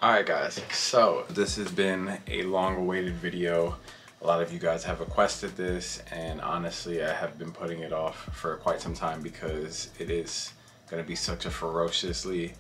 Alright guys, so this has been a long awaited video. A lot of you guys have requested this, and honestly I have been putting it off for quite some time because it is going to be such a ferociously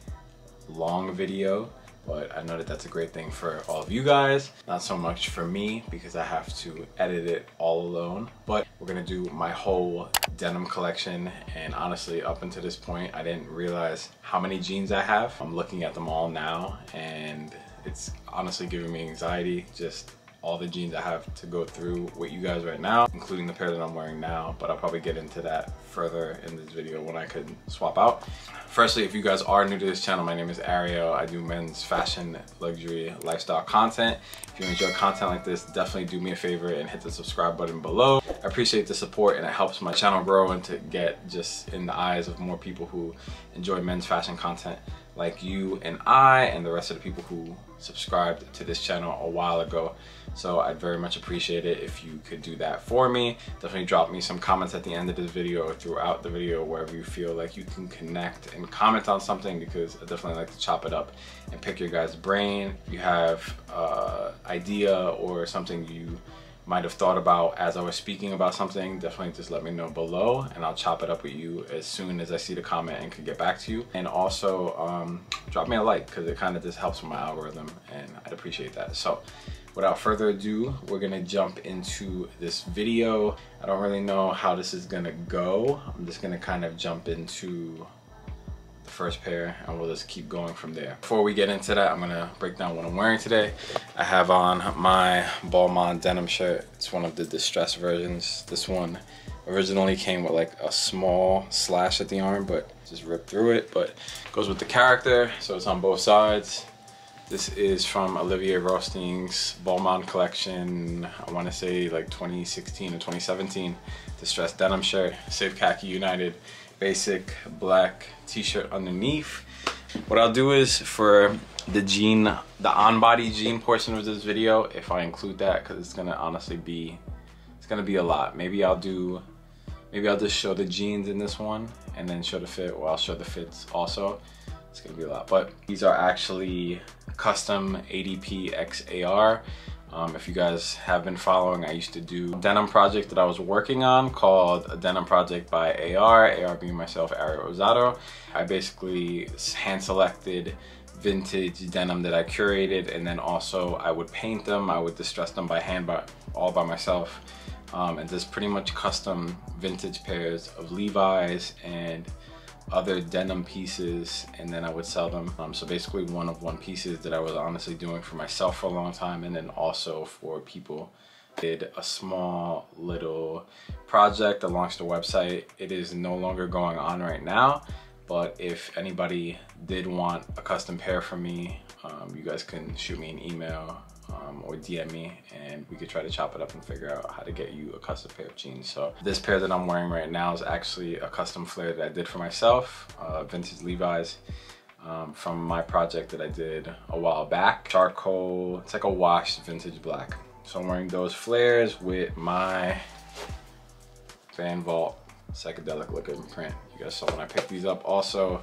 long video. But I know that that's a great thing for all of you guys, not so much for me because I have to edit it all alone. But we're gonna do my whole denim collection, and honestly up until this point I didn't realize how many jeans I have. I'm looking at them all now and it's honestly giving me anxiety, just all the jeans I have to go through with you guys right now, including the pair that I'm wearing now, but I'll probably get into that further in this video when I could swap out. Firstly, if you guys are new to this channel, my name is Ariel. I do men's fashion, luxury, lifestyle content. If you enjoy content like this, definitely do me a favor and hit the subscribe button below. I appreciate the support and it helps my channel grow and to get just in the eyes of more people who enjoy men's fashion content like you and I and the rest of the people who subscribed to this channel a while ago. So I'd very much appreciate it if you could do that for me. Definitely drop me some comments at the end of this video or throughout the video, wherever you feel like you can connect and comment on something, because I definitely like to chop it up and pick your guys' brain. If you have idea or something you might have thought about as I was speaking about something, definitely just let me know below and I'll chop it up with you as soon as I see the comment and can get back to you. And also drop me a like, because it kind of just helps with my algorithm and I'd appreciate that. So without further ado, we're gonna jump into this video. I don't really know how this is gonna go. I'm just gonna kind of jump into the first pair and we'll just keep going from there. Before we get into that, I'm gonna break down what I'm wearing today. I have on my Balmain denim shirt. It's one of the distressed versions. This one originally came with like a small slash at the arm, but just ripped through it, but it goes with the character, so it's on both sides. This is from Olivier Rousteing's Balmain collection, I want to say like 2016 or 2017, distressed denim shirt, Save Khaki United, basic black t-shirt underneath. What I'll do is for the jean, the on-body jean portion of this video, if I include that, because it's gonna honestly be, it's gonna be a lot. Maybe I'll just show the jeans in this one and then show the fit, or I'll show the fits also. It's gonna be a lot, but these are actually custom ADP XAR. If you guys have been following, I used to do a denim project that I was working on called A Denim Project by AR being myself, Ariel Rosado. I basically hand selected vintage denim that I curated, and then also I would paint them, I would distress them by hand, all by myself, and just pretty much custom vintage pairs of Levi's and other denim pieces, and then I would sell them. So basically one pieces that I was honestly doing for myself for a long time, and then also for people. Did a small little project. I launched a website. It is no longer going on right now, but if anybody did want a custom pair from me, you guys can shoot me an email or DM me and we could try to chop it up and figure out how to get you a custom pair of jeans. So this pair that I'm wearing right now is actually a custom flare that I did for myself, vintage Levi's, from my project that I did a while back. Charcoal, it's like a washed vintage black. So I'm wearing those flares with my Van Vault psychedelic looking print. You guys saw when I picked these up also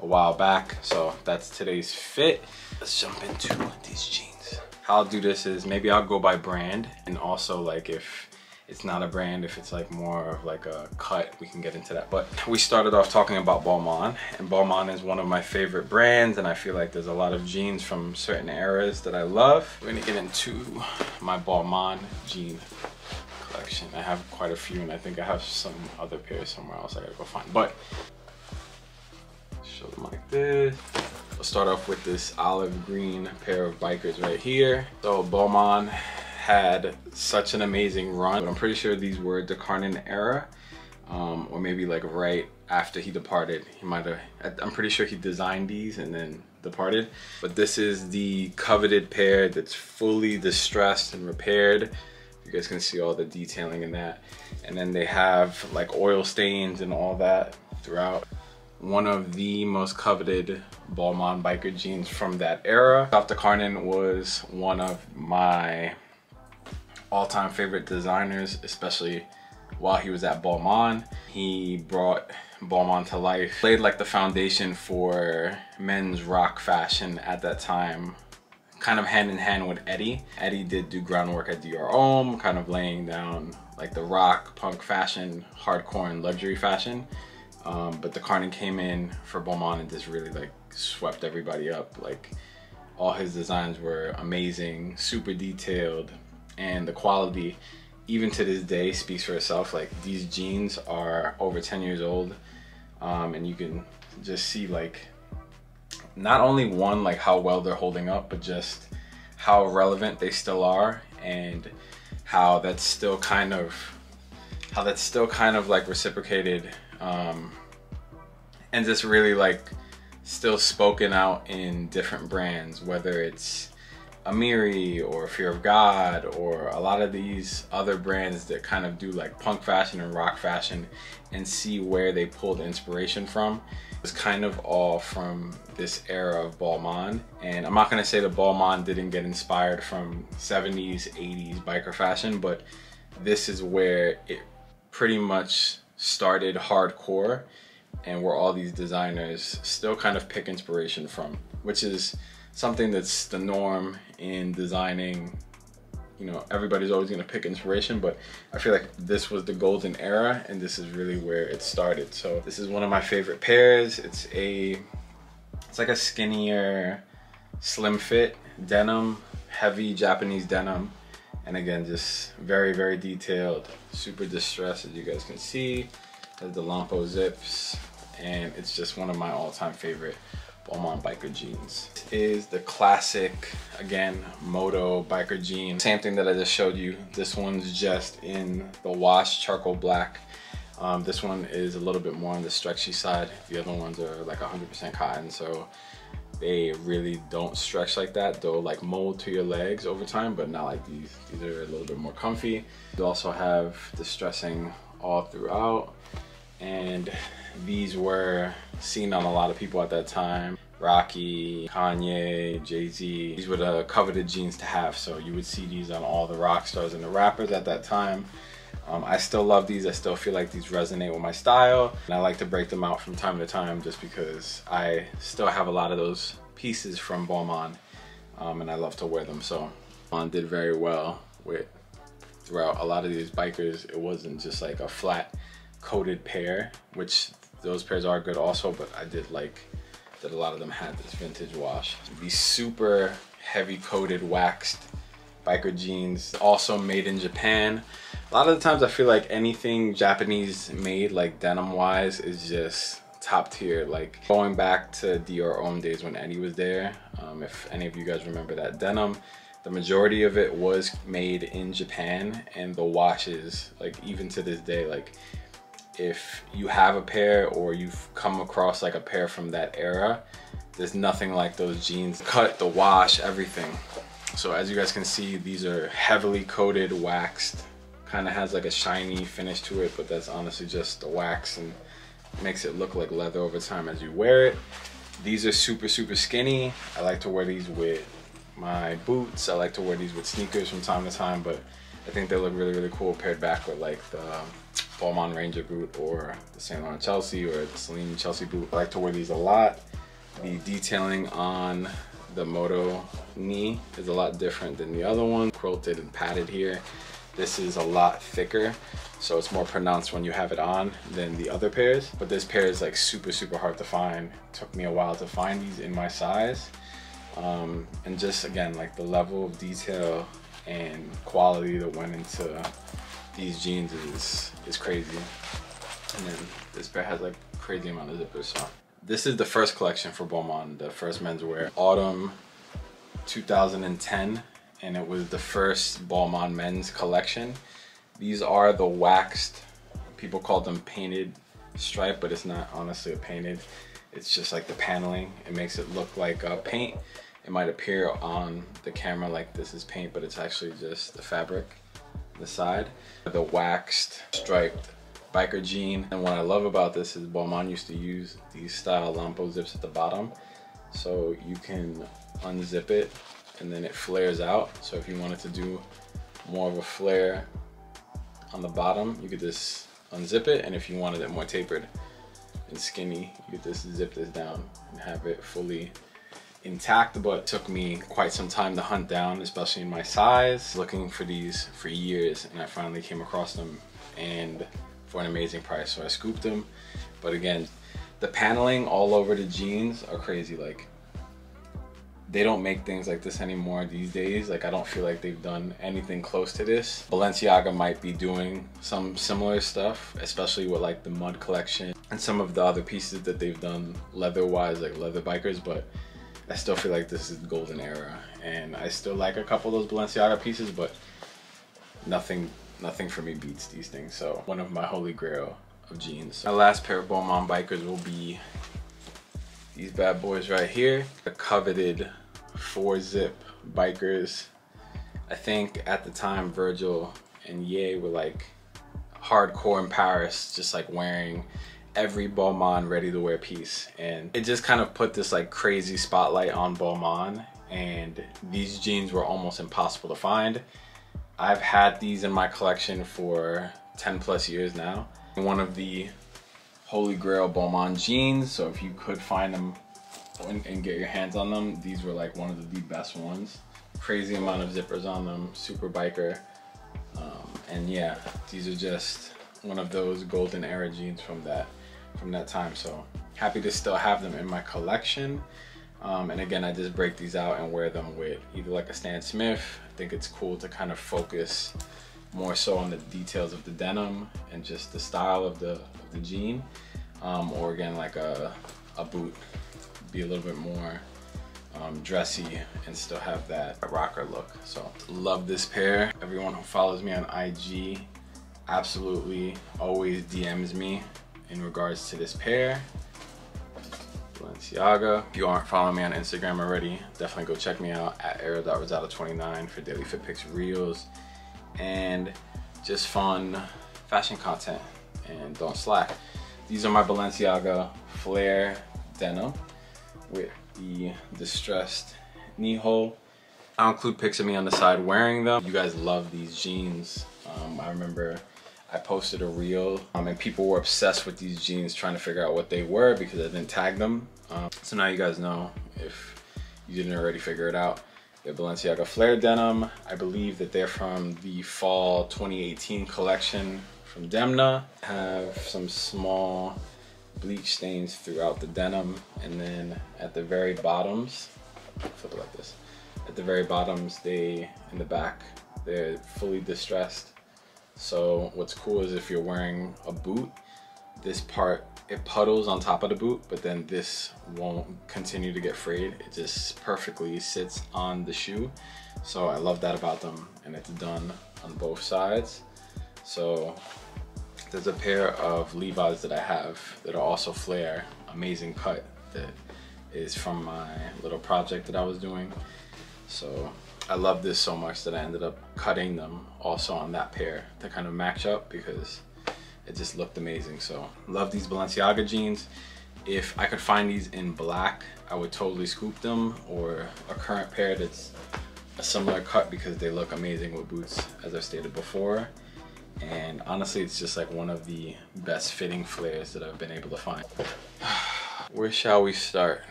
a while back. So that's today's fit. Let's jump into these jeans. How I'll do this is maybe I'll go by brand, and also like if it's not a brand, if it's like more of like a cut, we can get into that. But we started off talking about Balmain, and Balmain is one of my favorite brands, and I feel like there's a lot of jeans from certain eras that I love. We're gonna get into my Balmain jean collection. I have quite a few, and I think I have some other pairs somewhere else I gotta go find, but show them like this. We'll start off with this olive green pair of bikers right here. So Balmain had such an amazing run, but I'm pretty sure these were the Cartier era, or maybe like right after he departed. He might have, I'm pretty sure he designed these and then departed. But this is the coveted pair that's fully distressed and repaired. You guys can see all the detailing in that. And then they have like oil stains and all that throughout. One of the most coveted Balmain biker jeans from that era. Dr. Cartier was one of my all-time favorite designers, especially while he was at Balmain. He brought Balmain to life, laid like the foundation for men's rock fashion at that time, kind of hand in hand with Eddie. Eddie did do groundwork at Dior Homme, kind of laying down like the rock, punk fashion, hardcore and luxury fashion. But the Cartier came in for Balmain and just really like swept everybody up. Like all his designs were amazing, super detailed, and the quality, even to this day, speaks for itself. Like these jeans are over 10 years old, and you can just see like not only one, like how well they're holding up, but just how relevant they still are, and how that's still kind of like reciprocated, and just really like still spoken out in different brands, whether it's Amiri or Fear of God or a lot of these other brands that kind of do like punk fashion and rock fashion, and see where they pulled inspiration from. It's kind of all from this era of Balmain. And I'm not gonna say that Balmain didn't get inspired from 70s, 80s biker fashion, but this is where it pretty much started hardcore, and where all these designers still kind of pick inspiration from, which is something that's the norm in designing. You know, everybody's always gonna pick inspiration, but I feel like this was the golden era, and this is really where it started. So this is one of my favorite pairs. It's like a skinnier, slim fit denim, heavy Japanese denim. And again, just very, very detailed, super distressed, as you guys can see. There's the Lampo zips, and it's just one of my all-time favorite Balmain biker jeans. This is the classic, again, moto biker jean. Same thing that I just showed you. This one's just in the wash charcoal black. This one is a little bit more on the stretchy side. The other ones are like 100% cotton, so they really don't stretch like that. They'll like mold to your legs over time, but not like these. These are a little bit more comfy. You also have distressing all throughout, and these were seen on a lot of people at that time. Rocky, Kanye, Jay-Z. These were the coveted jeans to have, so you would see these on all the rock stars and the rappers at that time. I still love these. I still feel like these resonate with my style, and I like to break them out from time to time just because I still have a lot of those pieces from Balmain, and I love to wear them. So Balmain did very well with throughout a lot of these bikers. It wasn't just like a flat coated pair, which those pairs are good also, but I did like that a lot of them had this vintage wash. These super heavy coated waxed biker jeans, also made in Japan. A lot of the times I feel like anything Japanese made, like denim wise, is just top tier. Like going back to Dior Homme days when Eddie was there, if any of you guys remember that denim, the majority of it was made in Japan, and the washes, like even to this day, like if you have a pair or you've come across like a pair from that era, there's nothing like those jeans. Cut, the wash, everything. So as you guys can see, these are heavily coated, waxed. Kind of has like a shiny finish to it, but that's honestly just the wax, and makes it look like leather over time as you wear it. These are super, super skinny. I like to wear these with my boots. I like to wear these with sneakers from time to time, but I think they look really, really cool paired back with like the Balmain Ranger boot or the Saint Laurent Chelsea or the Celine Chelsea boot. I like to wear these a lot. The detailing on the moto knee is a lot different than the other one. Quilted and padded here. This is a lot thicker, so it's more pronounced when you have it on than the other pairs. But this pair is like super, super hard to find. It took me a while to find these in my size. And just again, like the level of detail and quality that went into these jeans is crazy. And then this pair has like crazy amount of zippers. So this is the first collection for Balmain, the first menswear, autumn 2010. And it was the first Balmain men's collection. These are the waxed, people call them painted stripe, but it's not honestly a painted. It's just like the paneling. It makes it look like paint. It might appear on the camera like this is paint, but it's actually just the fabric on the side. The waxed striped biker jean. And what I love about this is Balmain used to use these style Lampo zips at the bottom. So you can unzip it and then it flares out. So if you wanted to do more of a flare on the bottom, you could just unzip it. And if you wanted it more tapered and skinny, you could just zip this down and have it fully intact, but it took me quite some time to hunt down, especially in my size. Looking for these for years, and I finally came across them, and for an amazing price, so I scooped them. But again, the paneling all over the jeans are crazy. Like, they don't make things like this anymore these days. Like, I don't feel like they've done anything close to this. Balenciaga might be doing some similar stuff, especially with like the mud collection and some of the other pieces that they've done leather wise, like leather bikers, but I still feel like this is the golden era. And I still like a couple of those Balenciaga pieces, but nothing for me beats these things. So one of my holy grail of jeans. My last pair of Balmain bikers will be these bad boys right here, the coveted 4-zip bikers. I think at the time Virgil and Ye were like hardcore in Paris, just like wearing every Balmain ready to wear piece, and it just kind of put this like crazy spotlight on Balmain, and these jeans were almost impossible to find. I've had these in my collection for 10+ years now. One of the holy grail Balmain jeans, so if you could find them and get your hands on them, these were like one of the best ones. Crazy amount of zippers on them, super biker, and yeah, these are just one of those golden era jeans from that time. So happy to still have them in my collection. And again, I just break these out and wear them with either like a Stan Smith. I think it's cool to kind of focus more so on the details of the denim and just the style of the jean, or again like a boot, be a little bit more dressy and still have that rocker look. So love this pair. Everyone who follows me on IG absolutely always DMs me in regards to this pair. Balenciaga. If you aren't following me on Instagram already, definitely go check me out at Ariel.Rosado29 for daily fit pics, reels, and just fun fashion content. And don't slack. These are my Balenciaga flare denim with the distressed knee hole. I'll include pics of me on the side wearing them. You guys love these jeans. I remember I posted a reel and people were obsessed with these jeans, trying to figure out what they were because I didn't tag them. So now you guys know, if you didn't already figure it out. They're Balenciaga flare denim. I believe that they're from the fall 2018 collection from Demna. Have some small bleach stains throughout the denim, and then at the very bottoms, flip it like this. At the very bottoms, in the back, they're fully distressed. So what's cool is if you're wearing a boot, this part, it puddles on top of the boot, but then this won't continue to get frayed. It just perfectly sits on the shoe. So I love that about them, and it's done on both sides. So there's a pair of Levi's that I have that are also flare, amazing cut, that is from my little project that I was doing. So I love this so much that I ended up cutting them also on that pair to kind of match up because it just looked amazing. So love these Balenciaga jeans. If I could find these in black, I would totally scoop them, or a current pair that's a similar cut because they look amazing with boots, as I stated before. And honestly, it's just like one of the best fitting flares that I've been able to find. Where shall we start?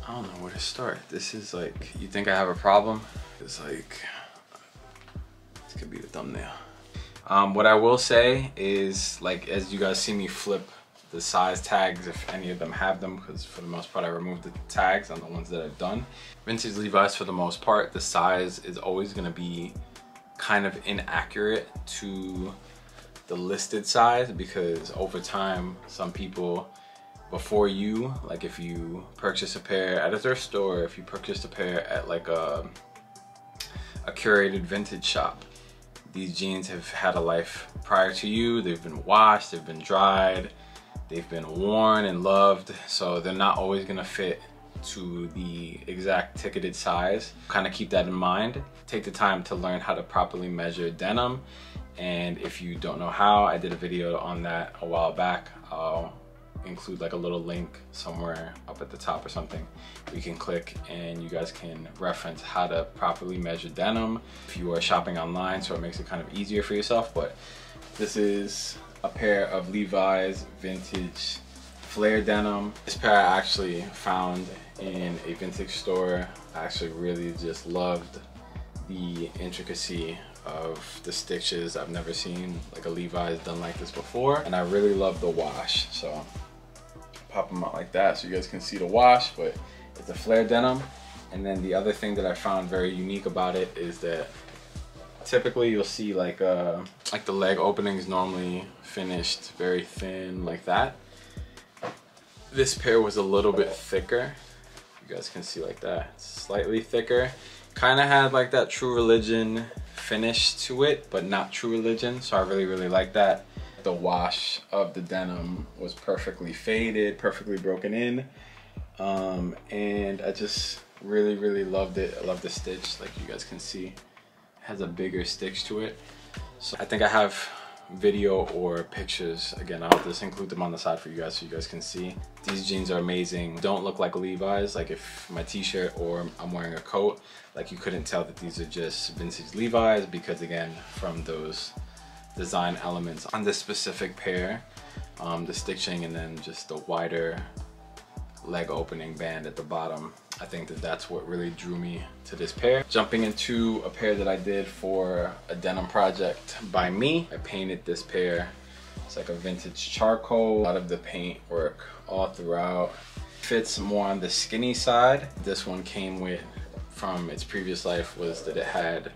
I don't know where to start. This is like, you think I have a problem? It's like, this could be the thumbnail. What I will say is, like, as you guys see me flip the size tags, if any of them have them, because for the most part I removed the tags on the ones that I've done. Vintage Levi's, for the most part, the size is always gonna be kind of inaccurate to the listed size, because over time, some people before you, like if you purchase a pair at a thrift store, if you purchased a pair at like a curated vintage shop, these jeans have had a life prior to you. They've been washed, they've been dried, they've been worn and loved, so they're not always gonna fit to the exact ticketed size. Kind of keep that in mind. Take the time to learn how to properly measure denim, and if you don't know how, I did a video on that a while back. I'll include like a little link somewhere up at the top or something you can click, and you guys can reference how to properly measure denim if you are shopping online, so it makes it kind of easier for yourself. But this is a pair of Levi's vintage flare denim. This pair I actually found in a vintage store. I actually really just loved the intricacy of the stitches. I've never seen like a Levi's done like this before, and I really love the wash. So pop them out like that so you guys can see the wash, but it's a flare denim. And then the other thing that I found very unique about it is that typically you'll see like the leg openings normally finished very thin like that. This pair was a little bit thicker. You guys can see like that, it's slightly thicker. Kind of had like that True Religion finish to it, but not True Religion, so I really like that. The wash of the denim was perfectly faded, perfectly broken in, and I just really loved it. I love the stitch, like you guys can see, it has a bigger stitch to it. So I think I have video or pictures. Again, I'll just include them on the side for you guys so you guys can see. These jeans are amazing. Don't look like Levi's. Like if my t-shirt or I'm wearing a coat, like you couldn't tell that these are just vintage Levi's, because again, from those design elements on this specific pair, the stitching and then just the wider leg opening band at the bottom, I think that that's what really drew me to this pair. Jumping into a pair that I did for a denim project by me. I painted this pair. It's like a vintage charcoal. A lot of the paint work all throughout. Fits more on the skinny side. This one came with, from its previous life, was that it had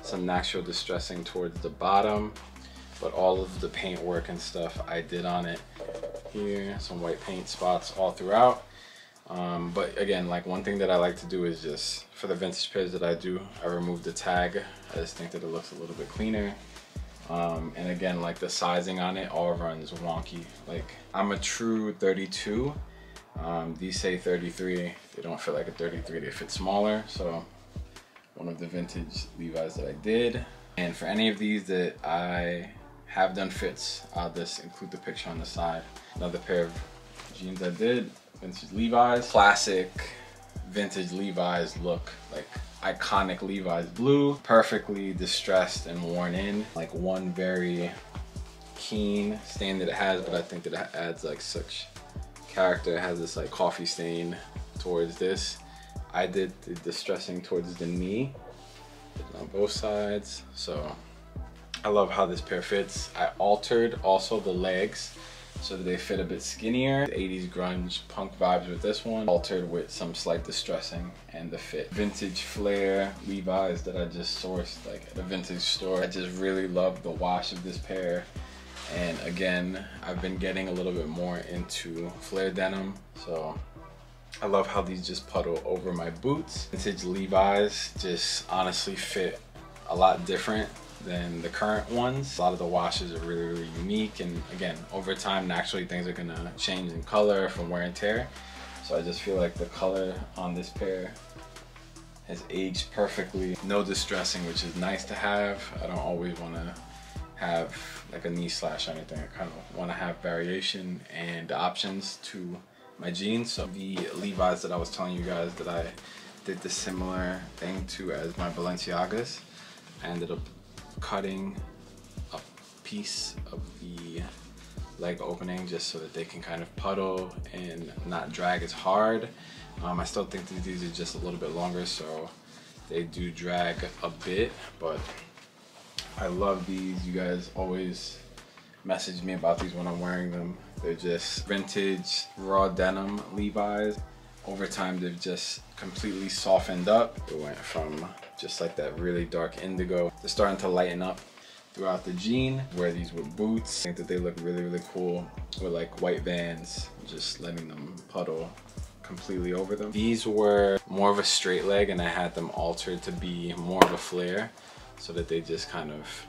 some natural distressing towards the bottom, but all of the paint work and stuff I did on it. Here, some white paint spots all throughout. But again, like one thing that I like to do is just, for the vintage pairs that I do, I remove the tag. I just think that it looks a little bit cleaner. And again, like the sizing on it all runs wonky. Like I'm a true 32. These say 33. They don't fit like a 33, they fit smaller. So one of the vintage Levi's that I did. And for any of these that I have done fits, I'll just include the picture on the side. Another pair of jeans I did, vintage Levi's. Classic vintage Levi's look, like iconic Levi's blue, perfectly distressed and worn in. Like one very keen stain that it has, but I think that it adds like such character. It has this like coffee stain towards this. I did the distressing towards the knee on both sides. So I love how this pair fits. I altered also the legs so that they fit a bit skinnier. The 80s grunge punk vibes with this one, altered with some slight distressing and the fit. Vintage flare Levi's that I just sourced like at a vintage store. I just really love the wash of this pair. And again, I've been getting a little bit more into flare denim. So I love how these just puddle over my boots. Vintage Levi's just honestly fit a lot different than the current ones. A lot of the washes are really unique, and again, over time naturally things are gonna change in color from wear and tear. So I just feel like the color on this pair has aged perfectly. No distressing, which is nice to have. I don't always want to have like a knee slash or anything. I kind of want to have variation and options to my jeans. So the Levi's that I was telling you guys that I did the similar thing to as my Balenciagas, I ended up cutting a piece of the leg opening just so that they can kind of puddle and not drag as hard. I still think that these are just a little bit longer, so they do drag a bit, but I love these. You guys always message me about these when I'm wearing them. They're just vintage raw denim Levi's. Over time, they've just completely softened up. It went from just like that really dark indigo. They're starting to lighten up throughout the jean. Wear these with boots. I think that they look really cool with like white Vans, just letting them puddle completely over them. These were more of a straight leg, and I had them altered to be more of a flare so that they just kind of,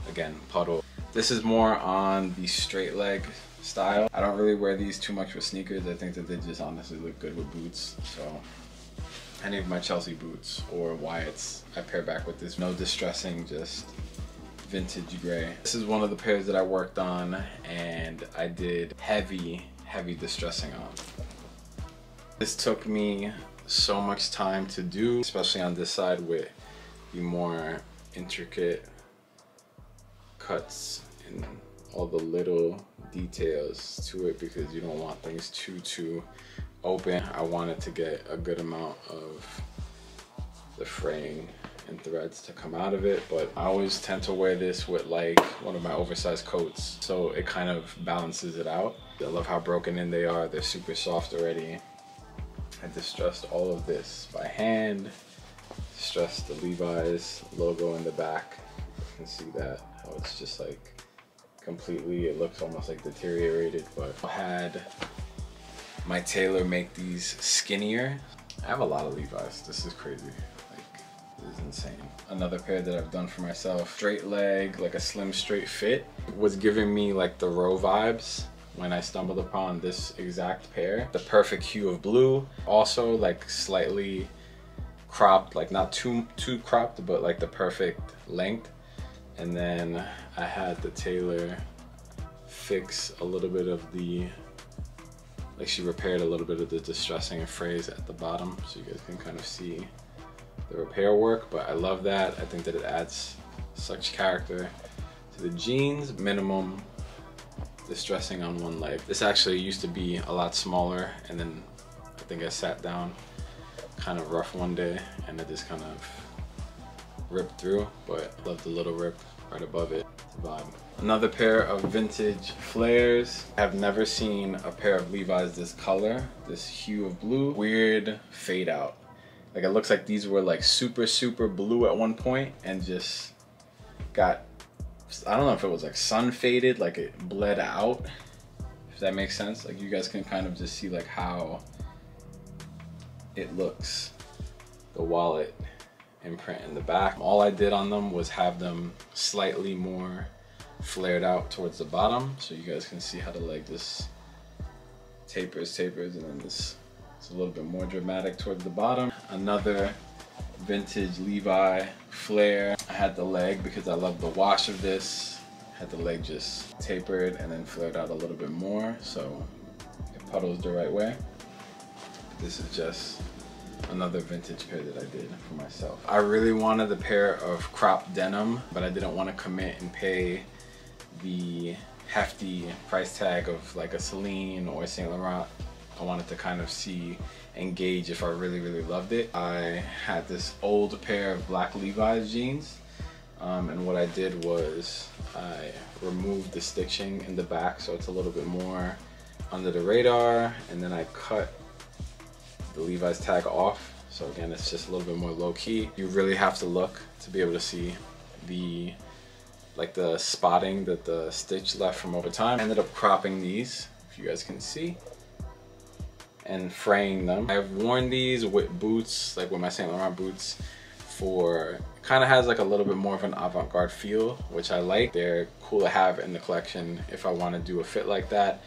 again, puddle. This is more on the straight leg style. I don't really wear these too much with sneakers. I think that they just honestly look good with boots. So any of my Chelsea boots or Wyatt's, I pair back with this. No distressing, just vintage gray. This is one of the pairs that I worked on and I did heavy distressing on. This took me so much time to do, especially on this side with the more intricate cuts in all the little details to it because you don't want things too open. I wanted to get a good amount of the fraying and threads to come out of it, but I always tend to wear this with like one of my oversized coats, so it kind of balances it out. I love how broken in they are. They're super soft already. I distressed all of this by hand. Distressed the Levi's logo in the back. You can see that, how it's just like completely, it looks almost like deteriorated, but I had my tailor make these skinnier. I have a lot of Levi's. This is crazy. This is insane. Another pair that I've done for myself. Straight leg, like a slim straight fit. Was giving me like the Row vibes when I stumbled upon this exact pair. The perfect hue of blue. Also like slightly cropped, like not too cropped, but like the perfect length. And then I had the tailor fix a little bit of the, like she repaired a little bit of the distressing and frays at the bottom, so you guys can kind of see the repair work. But I love that. I think that it adds such character to the jeans. Minimum distressing on one leg. This actually used to be a lot smaller, and then I think I sat down kind of rough one day and it just kind of ripped through, but I love the little rip right above it. It's a vibe. Another pair of vintage flares. I've never seen a pair of Levi's this color, this hue of blue. Weird fade out. Like it looks like these were like super blue at one point and just got, I don't know if it was like sun faded, like it bled out, if that makes sense. Like you guys can kind of just see like how it looks, the wallet imprint in the back. All I did on them was have them slightly more flared out towards the bottom, so you guys can see how the leg just tapers, and then this is a little bit more dramatic towards the bottom. Another vintage Levi flare. I had the leg, because I love the wash of this, had the leg just tapered and then flared out a little bit more, so it puddles the right way. This is just another vintage pair that I did for myself. I really wanted a pair of cropped denim, but I didn't want to commit and pay the hefty price tag of like a Celine or Saint Laurent. I wanted to kind of see and gauge if I really loved it. I had this old pair of black Levi's jeans, and what I did was I removed the stitching in the back so it's a little bit more under the radar, and then I cut the Levi's tag off. So again, it's just a little bit more low-key. You really have to look to be able to see the the spotting that the stitch left from over time. I ended up cropping these, if you guys can see, and fraying them. I've worn these with boots, like with my Saint Laurent boots, for, kind of has like a little bit more of an avant-garde feel, which I like. They're cool to have in the collection if I want to do a fit like that.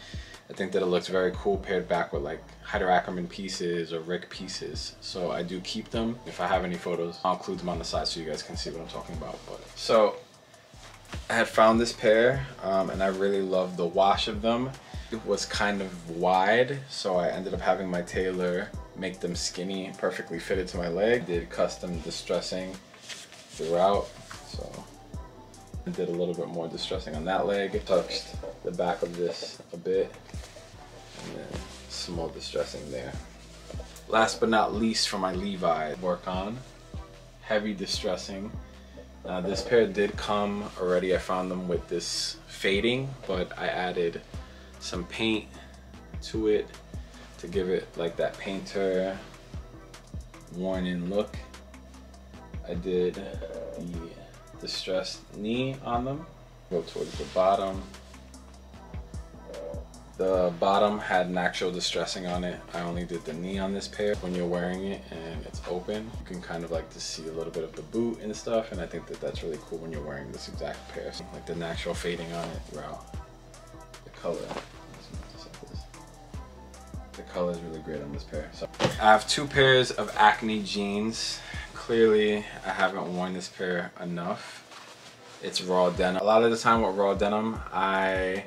I think that it looks very cool paired back with like Heider Ackerman pieces or Rick pieces. So I do keep them. If I have any photos, I'll include them on the side so you guys can see what I'm talking about. But so I had found this pair and I really loved the wash of them. It was kind of wide, so I ended up having my tailor make them skinny, perfectly fitted to my leg. Did custom distressing throughout, so I did a little bit more distressing on that leg. Touched the back of this a bit, and then small distressing there. Last but not least, for my Levi, work on heavy distressing. This pair did come already. I found them with this fading, but I added some paint to it to give it like that painter worn in look. I did the distressed knee on them. Go towards the bottom. The bottom had an actual distressing on it. I only did the knee on this pair. When you're wearing it and it's open, you can kind of like to see a little bit of the boot and stuff, and I think that that's really cool when you're wearing this exact pair. So like the natural fading on it throughout. The color. The color is really great on this pair. So I have two pairs of Acne jeans. Clearly, I haven't worn this pair enough. It's raw denim. A lot of the time with raw denim, I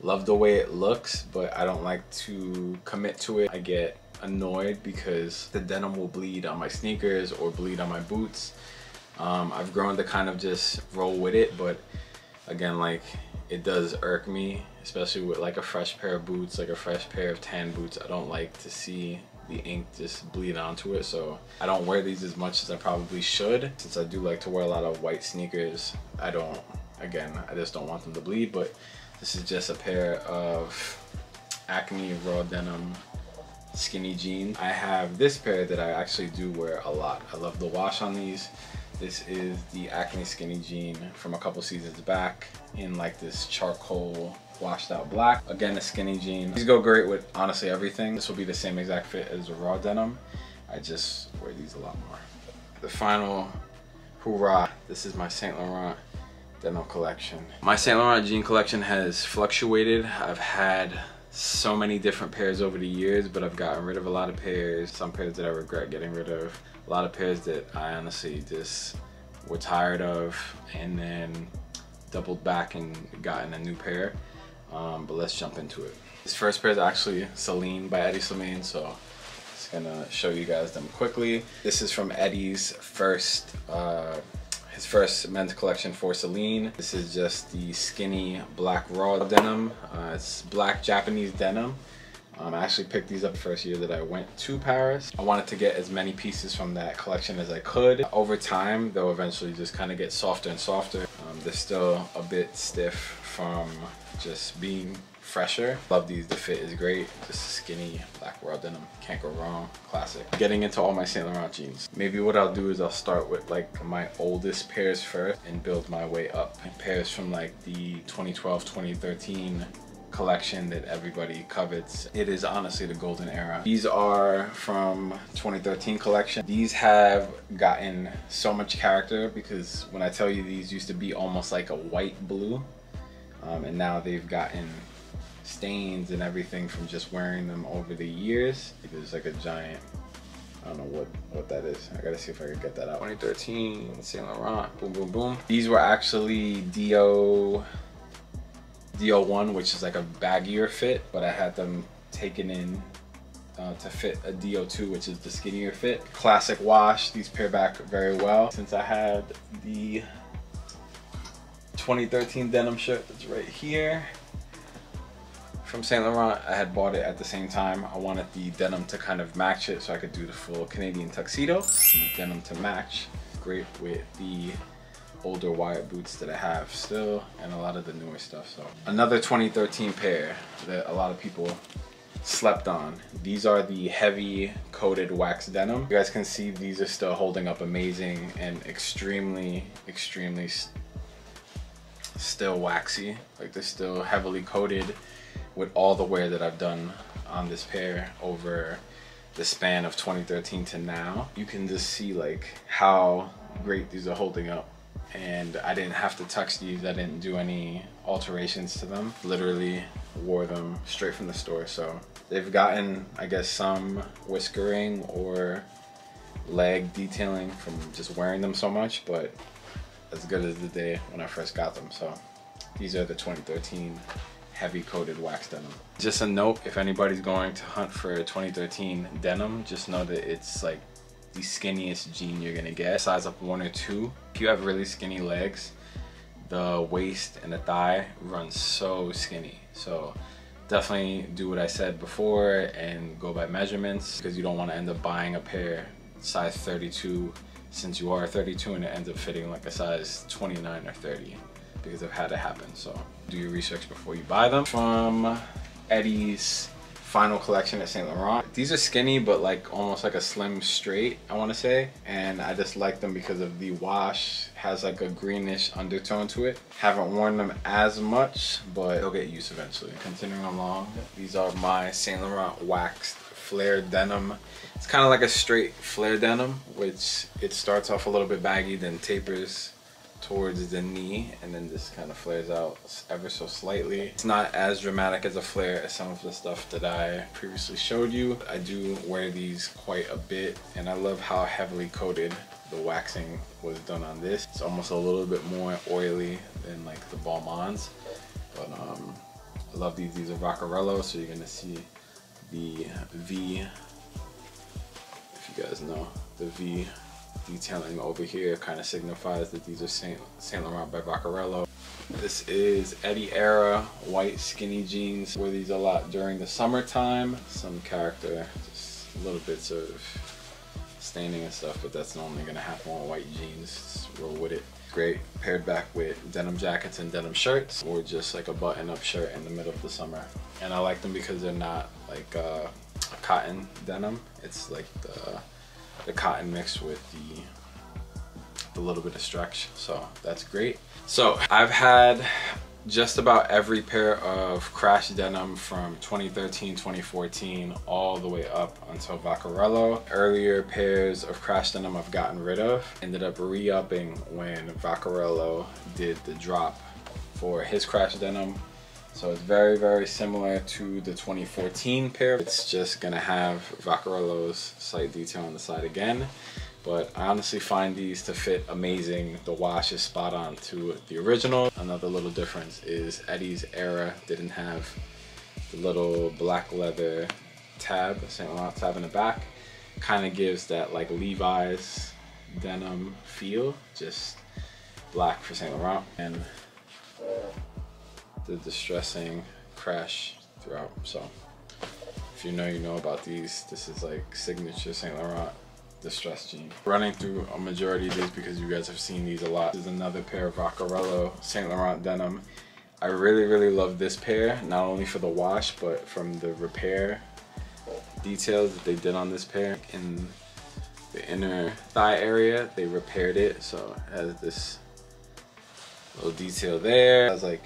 love the way it looks, but I don't like to commit to it. I get annoyed because the denim will bleed on my sneakers or bleed on my boots. I've grown to kind of just roll with it, but Again, like, it does irk me, especially with like a fresh pair of boots, like a fresh pair of tan boots. I don't like to see the ink just bleed onto it, so I don't wear these as much as I probably should. Since I do like to wear a lot of white sneakers, I just don't want them to bleed. But this is just a pair of Acne raw denim skinny jeans. I have this pair that I actually do wear a lot. I love the wash on these. This is the Acne skinny jean from a couple seasons back in like this charcoal washed out black. Again, a skinny jean. These go great with honestly everything. This will be the same exact fit as the raw denim. I just wear these a lot more. The final hoorah. This is my Saint Laurent denim collection. My Saint Laurent jean collection has fluctuated. I've had so many different pairs over the years, but I've gotten rid of a lot of pairs. Some pairs that I regret getting rid of. A lot of pairs that I honestly just were tired of, and then doubled back and gotten a new pair. But let's jump into it. This first pair is actually Celine by Eddie Slimane, so just gonna show you guys them quickly. This is from Eddie's first his first men's collection for Celine. This is just the skinny black raw denim. It's black Japanese denim. I actually picked these up the first year that I went to Paris. I wanted to get as many pieces from that collection as I could. Over time, they'll eventually just kind of get softer and softer. They're still a bit stiff from just being fresher. Love these, the fit is great. Just skinny black raw denim, can't go wrong, classic. Getting into all my Saint Laurent jeans. Maybe what I'll do is I'll start with like my oldest pairs first and build my way up. Pairs from like the 2012, 2013 collection that everybody covets. It is honestly the golden era. These are from 2013 collection. These have gotten so much character because when I tell you these used to be almost like a white blue, and now they've gotten stains and everything from just wearing them over the years. There's like a giant, I don't know what that is. I gotta see if I can get that out. 2013 Saint Laurent, boom, boom, boom. These were actually DO1, which is like a baggier fit, but I had them taken in to fit a DO2, which is the skinnier fit. Classic wash. These pair back very well. Since I had the 2013 denim shirt that's right here from Saint Laurent, I had bought it at the same time. I wanted the denim to kind of match it so I could do the full Canadian tuxedo. The denim to match. Great with the older wire boots that I have still and a lot of the newer stuff. So another 2013 pair that a lot of people slept on. These are the heavy coated wax denim. You guys can see these are still holding up amazing and extremely still waxy. Like they're still heavily coated with all the wear that I've done on this pair over the span of 2013 to now. You can just see like how great these are holding up. And I didn't have to touch these. I didn't do any alterations to them. Literally wore them straight from the store. So they've gotten, I guess, some whiskering or leg detailing from just wearing them so much, but as good as the day when I first got them. So these are the 2013 heavy coated wax denim. Just a note, if anybody's going to hunt for 2013 denim, just know that it's like the skinniest jean you're gonna get. Size up 1 or 2. If you have really skinny legs, the waist and the thigh run so skinny. So definitely do what I said before and go by measurements, because you don't want to end up buying a pair size 32 since you are 32 and it ends up fitting like a size 29 or 30, because I've had it happen. So do your research before you buy them. From Eddie's final collection at Saint Laurent. These are skinny, but like almost like a slim straight, I want to say. And I just like them because of the wash. Has like a greenish undertone to it. Haven't worn them as much, but they'll get used eventually. Continuing along, these are my Saint Laurent waxed flare denim. It's kind of like a straight flare denim, which it starts off a little bit baggy, then tapers towards the knee, and then this kind of flares out ever so slightly. It's not as dramatic as a flare as some of the stuff that I previously showed you. I do wear these quite a bit, and I love how heavily coated the waxing was done on this. It's almost a little bit more oily than like the Balmains, but I love these. These are Vaccarello, so you're gonna see the V, if you guys know, the V detailing over here kind of signifies that these are Saint Laurent by Vaccarello. This is Eddie era white skinny jeans. Wore these a lot during the summertime. Some character, just little bits of staining and stuff, but that's normally gonna happen on white jeans. Just roll with it. Great paired back with denim jackets and denim shirts, or just like a button-up shirt in the middle of the summer. And I like them because they're not like a cotton denim. It's like the cotton mixed with the little bit of stretch, so that's great. So I've had just about every pair of crash denim from 2013, 2014, all the way up until Vaccarello. Earlier pairs of crash denim I've gotten rid of. Ended up re-upping when Vaccarello did the drop for his crash denim. So it's very, very similar to the 2014 pair. It's just gonna have Vaccarello's slight detail on the side again. But I honestly find these to fit amazing. The wash is spot on to the original. Another little difference is Eddie's era didn't have the little black leather tab, Saint Laurent tab in the back. Kind of gives that like Levi's denim feel, just black for Saint Laurent. And the distressing crash throughout. So if you know, you know about these. This is like signature Saint Laurent distressed jean. Running through a majority of these because you guys have seen these a lot. This is another pair of Vaccarello Saint Laurent denim. I really, really love this pair, not only for the wash, but from the repair details that they did on this pair. In the inner thigh area, they repaired it, so it has this little detail there. I was like,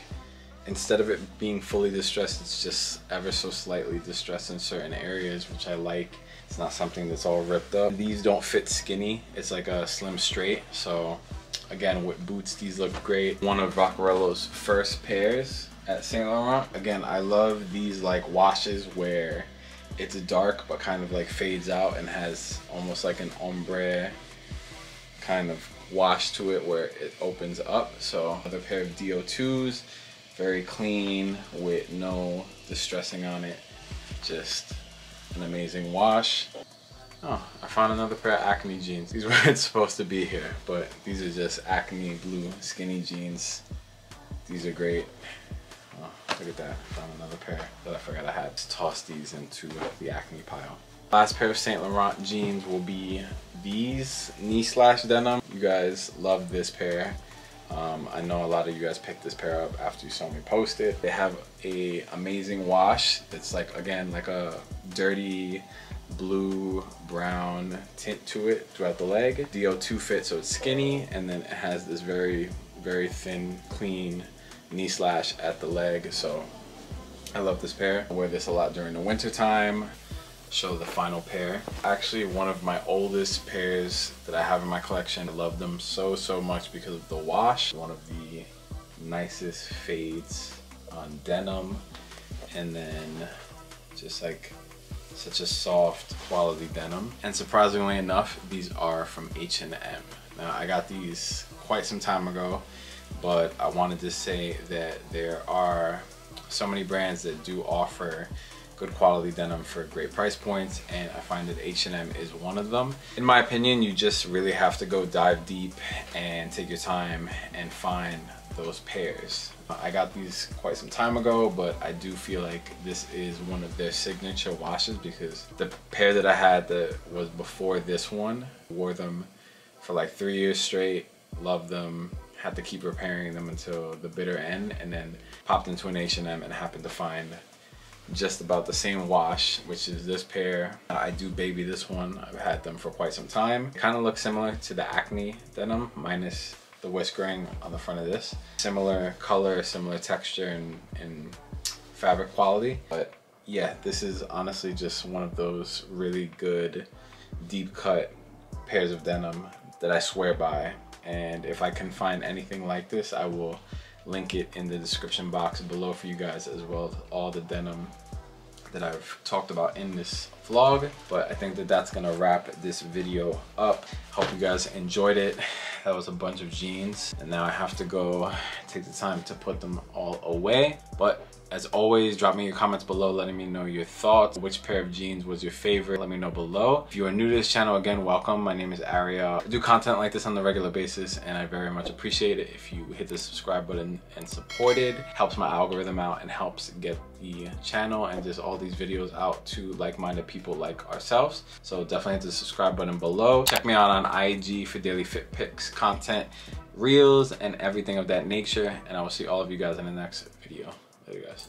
instead of it being fully distressed, it's just ever so slightly distressed in certain areas, which I like. It's not something that's all ripped up. These don't fit skinny. It's like a slim straight. So again, with boots, these look great. One of Vaccarello's first pairs at Saint Laurent. Again, I love these like washes where it's dark but kind of like fades out and has almost like an ombre kind of wash to it where it opens up. So another pair of DO2s, very clean with no distressing on it. Just an amazing wash. Oh, I found another pair of Acne jeans. These weren't supposed to be here, but these are just Acne blue skinny jeans. These are great. Oh, look at that. I found another pair that I forgot I had. Just toss these into the Acne pile. Last pair of Saint Laurent jeans will be these knee slash denim. You guys love this pair. I know a lot of you guys picked this pair up after you saw me post it. They have a amazing wash. It's like, again, like a dirty blue brown tint to it throughout the leg. DO2 fit, so it's skinny, and then it has this very, very thin, clean knee slash at the leg. So I love this pair. I wear this a lot during the winter time. Show the final pair. Actually, one of my oldest pairs that I have in my collection. I love them so, so much because of the wash. One of the nicest fades on denim, and then just like such a soft quality denim. And surprisingly enough, these are from H&M. Now, I got these quite some time ago, but I wanted to say that there are so many brands that do offer good quality denim for great price points, and I find that H&M is one of them. In my opinion, you just really have to go dive deep and take your time and find those pairs. I got these quite some time ago, but I do feel like this is one of their signature washes because the pair that I had that was before this one, wore them for like 3 years straight, loved them, had to keep repairing them until the bitter end, and then popped into an H&M and happened to find just about the same wash, which is this pair. I do baby this one. I've had them for quite some time. Kind of look similar to the Acne denim, minus the whiskering on the front of this. Similar color, similar texture and fabric quality. But yeah, this is honestly just one of those really good deep cut pairs of denim that I swear by. And if I can find anything like this, I will link it in the description box below for you guys, as well as all the denim that I've talked about in this vlog. But I think that that's gonna wrap this video up. Hope you guys enjoyed it. That was a bunch of jeans, and now I have to go take the time to put them all away. But As always, drop me your comments below letting me know your thoughts. Which pair of jeans was your favorite? Let me know below. If you are new to this channel, again, welcome. My name is Ariel. I do content like this on a regular basis, and I very much appreciate it if you hit the subscribe button and support it. Helps my algorithm out and helps get the channel and just all these videos out to like-minded people like ourselves. So definitely hit the subscribe button below. Check me out on IG for daily fit pics, content, reels, and everything of that nature. And I will see all of you guys in the next video. Later, guys.